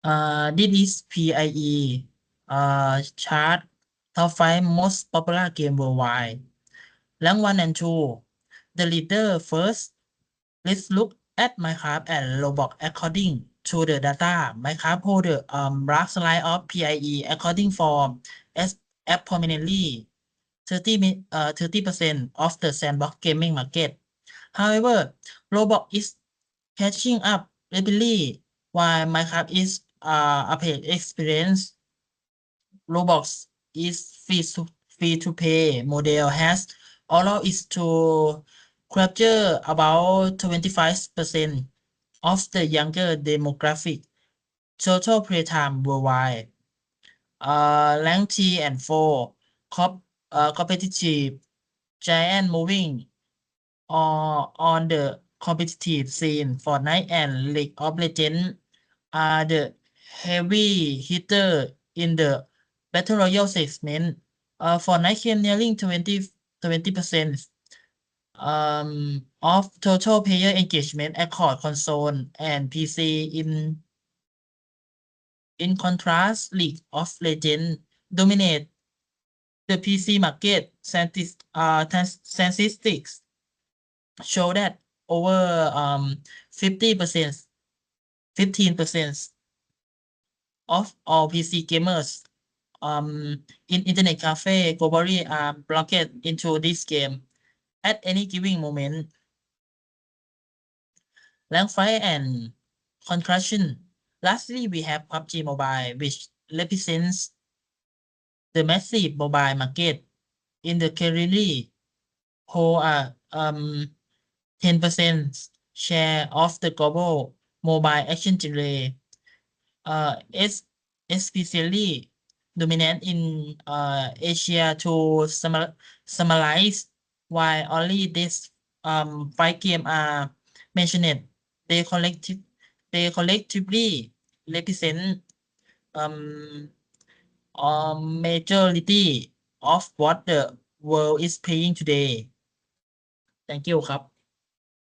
This is PIE chart top 5 most popular game worldwide. Rank 1 and 2. The leader first. Let's look at Minecraft and Roblox according to the data. Minecraft hold the last slide of PIE according for as prominently 30% of the sandbox gaming market. However, Roblox is catching up rapidly while Minecraft is a paid experience. Roblox is free to pay model has allowed it to capture about 25% of the younger demographic. Total playtime worldwide. Rank 3 and 4. Competitive giant moving on the competitive scene. Fortnite and League of Legends are the heavy hitter in the Battle Royale segment. Fortnite came nearing 20% of total player engagement across console and PC. In contrast, League of Legends dominate the PC market. Statistics show that over 15% of all PC gamers in internet cafe globally are plugged into this game at any given moment. Rank 5 and Concussion. Lastly, we have PUBG Mobile, which represents the massive mobile market in the currently hold a 10% share of the global mobile action genre. It's especially dominant in Asia to summarize. While only these 5 games are mentioned, they collectively represent majority of what the world is playing today. Thank you ครับ